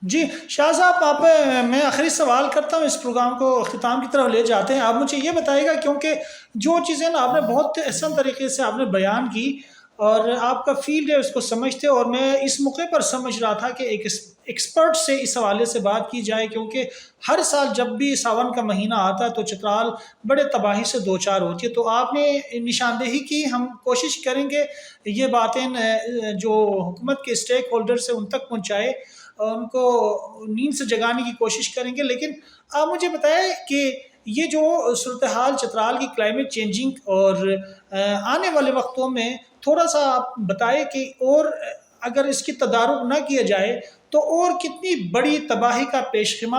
جی شاہ صاحب، آپ میں آخری سوال کرتا ہوں، اس پروگرام کو اختتام کی طرف لے جاتے ہیں. آپ مجھے یہ بتائیے گا، کیونکہ جو چیزیں نا آپ نے بہت احسن طریقے سے آپ نے بیان کی اور آپ کا فیلڈ ہے اس کو سمجھتے، اور میں اس موقع پر سمجھ رہا تھا کہ ایک ایکسپرٹ سے اس حوالے سے بات کی جائے، کیونکہ ہر سال جب بھی ساون کا مہینہ آتا ہے تو چترال بڑے تباہی سے دوچار ہوتی ہے. تو آپ نے نشاندہی کی، ہم کوشش کریں گے یہ باتیں جو حکومت کے اسٹیک ہولڈر سے ان تک پہنچائے اور ان کو نیند سے جگانے کی کوشش کریں گے. لیکن آپ مجھے بتائیں کہ یہ جو صورتحال چترال کی کلائمیٹ چینجنگ اور آنے والے وقتوں میں تھوڑا سا آپ بتائیں کہ اور اگر اس کی تدارک نہ کیا جائے تو اور کتنی بڑی تباہی کا پیش خیمہ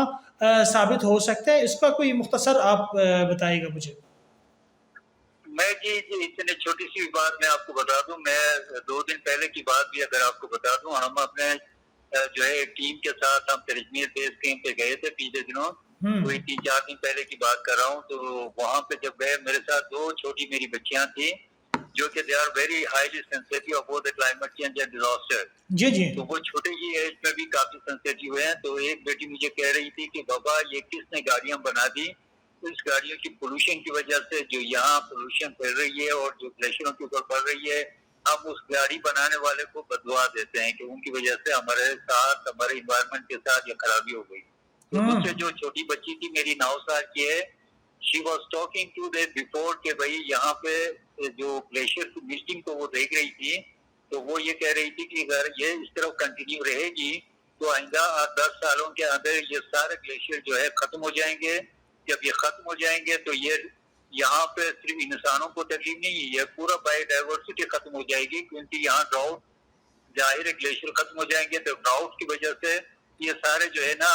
ثابت ہو سکتا ہے، اس کا کوئی مختصر آپ بتائیے گا مجھے. میں جی اتنی چھوٹی سی بات میں آپ کو بتا دوں، میں 2 دن پہلے کی بات بھی اگر آپ کو بتا دوں، ہم اپنے جو ہے ٹیم کے ساتھ ہم کشمیر بیس کیمپ پہ گئے تھے پچھلے دنوں، کوئی 3-4 دن پہلے کی بات کر رہا ہوں. تو وہاں پہ جب گئے میرے ساتھ 2 چھوٹی میری بچیاں تھیں جو کہ they are very highly sensitive about the climate change and disaster. جی جی. تو وہ چھوٹے ہی ایج میں بھی کافی سینسیٹیو ہیں. تو ایک بیٹی مجھے کہہ رہی تھی کہ بابا یہ کس نے گاڑیاں بنا دی، اس گاڑیوں کی پولوشن کی وجہ سے جو یہاں پولوشن پھیل رہی ہے اور جو گلیشیروں کے اوپر پڑ رہی ہے، ہم اس گاڑی بنانے والے کو بددعا دیتے ہیں کہ ان کی وجہ سے ہمارے ساتھ ہمارے انوائرمنٹ کے ساتھ یہ خرابی ہو گئی. تو مجھ سے جو چھوٹی بچی تھی میری 9 سال کی ہے، she was talking to they before کہ بھائی یہاں پہ جو گلیشیئر کی میٹنگ کو وہ دیکھ رہی تھی، تو وہ یہ کہہ رہی تھی کہ اگر یہ اس طرح کنٹینیو رہے گی تو آئندہ 10 سالوں کے اندر یہ سارے گلیشیئر جو ہے ختم ہو جائیں گے. جب یہ ختم ہو جائیں گے تو یہ یہاں پہ صرف انسانوں کو تکلیف نہیں، یہ پورا بایو ڈائیورسٹی ختم ہو جائے گی، کیونکہ یہاں ڈراؤٹ ظاہر گلیشیئر ختم ہو جائیں گے تو ڈراؤٹ کی وجہ سے یہ سارے جو ہے نا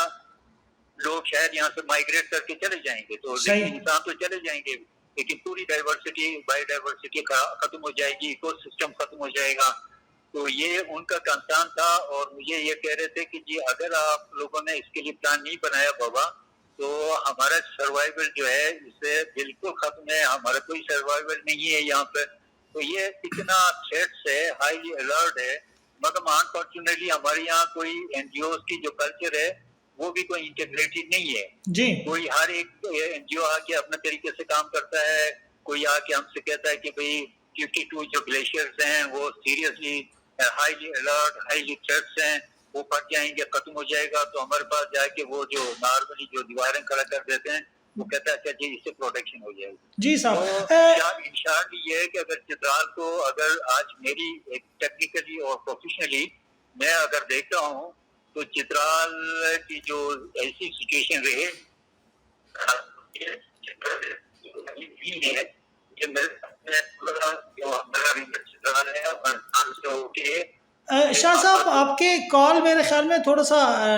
لوگ شاید یہاں سے مائگریٹ کر کے چلے جائیں گے. تو انسان تو چلے جائیں گے لیکن پوری ڈائیورسٹی بایو ڈائیورسٹی ختم ہو جائے گی، ایکو سسٹم ختم ہو جائے گا. تو یہ ان کا کنسرن تھا اور مجھے یہ کہہ رہے تھے کہ جی اگر آپ لوگوں نے اس کے لیے پلان نہیں بنایا بابا تو ہمارا سروائیول جو ہے اس سے بالکل ختم ہے، ہمارا کوئی سروائیول نہیں ہے یہاں پہ. تو یہ اتنا تھریٹس ہے، ہائیلی الرٹ ہے، مگر انفارچونیٹلی ہمارے یہاں کوئی این جی اوز کی جو کلچر ہے وہ بھی کوئی انٹیگریٹڈ نہیں ہے جی. کوئی ہر ایک این جی او آ کے اپنے طریقے سے کام کرتا ہے، کوئی آ کے ہم سے کہتا ہے کہ بھائی 52 جو گلیشیئرز ہیں وہ seriously highly alert highly threats ہیں، وہ پھٹ جائیں گے، ختم ہو جائے گا. تو ہمارے پاس جا کے وہ جو نارملی جو دیواریں کھڑا کر دیتے ہیں وہ کہتا ہے اچھا جی اس سے پروٹیکشن ہو جائے گی. جی صاحب، انشاءاللہ یہ ہے کہ اگر چترال کو اگر آج میری ٹیکنیکلی اور پروفیشنلی میں اگر دیکھتا ہوں تو چترال کی جو ایسی سچویشن رہے شاہ صاحب آپ کے کال میرے خیال میں تھوڑا سا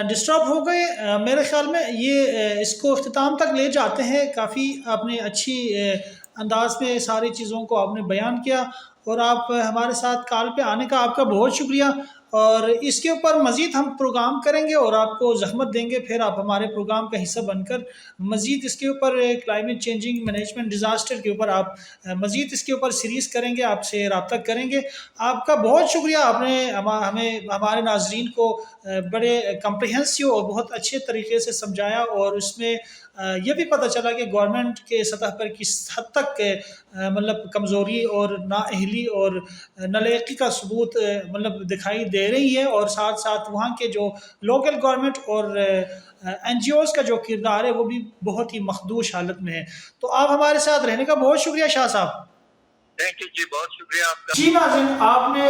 ڈسٹرب ہو گئے. میرے خیال میں یہ اس کو اختتام تک لے جاتے ہیں. کافی آپ نے اچھی انداز میں ساری چیزوں کو آپ نے بیان کیا اور آپ ہمارے ساتھ کال پہ آنے کا آپ کا بہت شکریہ. اور اس کے اوپر مزید ہم پروگرام کریں گے اور آپ کو زحمت دیں گے، پھر آپ ہمارے پروگرام کا حصہ بن کر مزید اس کے اوپر کلائمیٹ چینجنگ مینجمنٹ ڈیزاسٹر کے اوپر آپ مزید اس کے اوپر سیریز کریں گے، آپ سے رابطہ کریں گے. آپ کا بہت شکریہ، آپ نے ہمیں ہمارے ناظرین کو بڑے کمپریہنسو اور بہت اچھے طریقے سے سمجھایا اور اس میں یہ بھی پتہ چلا کہ گورنمنٹ کے سطح پر کس حد تک مطلب کمزوری اور نااہلی اور نالائقی کا ثبوت مطلب دکھائی دے رہی ہے، اور ساتھ ساتھ وہاں کے جو لوکل گورنمنٹ اور این جی اوز کا جو کردار ہے وہ بھی بہت ہی مخدوش حالت میں ہے. تو آپ ہمارے ساتھ رہنے کا بہت شکریہ شاہ صاحب. تھینک یو جی، بہت شکریہ آپ کا. جی ناظرین، آپ نے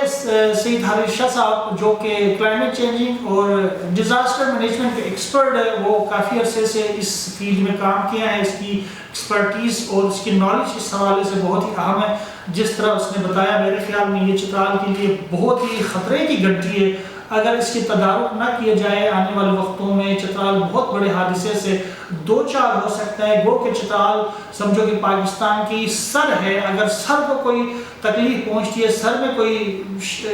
سید حارث شاہ صاحب جو کہ کلائمیٹ چینجنگ اور ڈیزاسٹر مینجمنٹ کے ایکسپرٹ ہے، وہ کافی عرصے سے اس فیلڈ میں کام کیا ہے. اس کی ایکسپرٹیز اور اس کی نالج اس حوالے سے بہت ہی اہم ہے. جس طرح اس نے بتایا، میرے خیال میں یہ چترال کے لیے بہت ہی خطرے کی گھنٹی ہے اگر اس کی تدارک نہ کیا جائے آنے والے وقتوں میں چترال بہت بڑے حادثے سے دو چار ہو سکتا ہے. گو کہ چترال سمجھو کہ پاکستان کی سر ہے، اگر سر کو کوئی تکلیف پہنچتی ہے، سر میں کوئی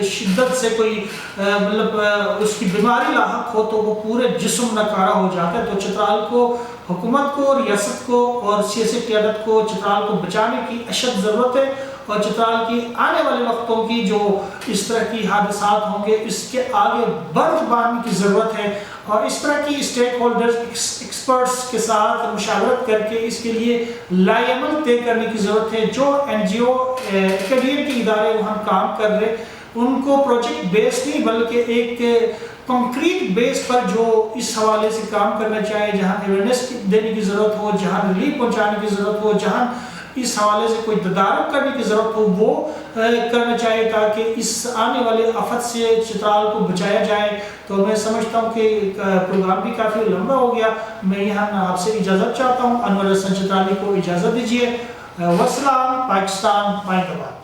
شدت سے کوئی مطلب اس کی بیماری لاحق ہو تو وہ پورے جسم ناکارہ ہو جاتا ہے. تو چترال کو، حکومت کو، ریاست کو اور سیاسی قیادت کو چترال کو بچانے کی اشد ضرورت ہے، اور چترال کی آنے والے وقتوں کی جو اس طرح کی حادثات ہوں گے اس کے آگے بڑھ باندھنے کی ضرورت ہے، اور اس طرح کی اسٹیک ہولڈرز ایکسپرٹس کے ساتھ مشاورت کر کے اس کے لیے لائے عمل طے کرنے کی ضرورت ہے. جو این جی او اکیڈمیا کے ادارے وہاں کام کر رہے ان کو پروجیکٹ بیس نہیں بلکہ ایک کنکریٹ بیس پر جو اس حوالے سے کام کرنا چاہیے، جہاں اویئرنیس دینے کی ضرورت ہو، جہاں ریلیف پہنچانے کی ضرورت ہو، جہاں اس حوالے سے کوئی تدارک کرنے کی ضرورت ہو وہ کرنا چاہیے تاکہ اس آنے والے آفت سے چترال کو بچایا جائے. تو میں سمجھتا ہوں کہ پروگرام بھی کافی لمبا ہو گیا. میں یہاں آپ سے اجازت چاہتا ہوں. انور حسن چترالی کو اجازت دیجیے. والسلام. پاکستان زندہ باد.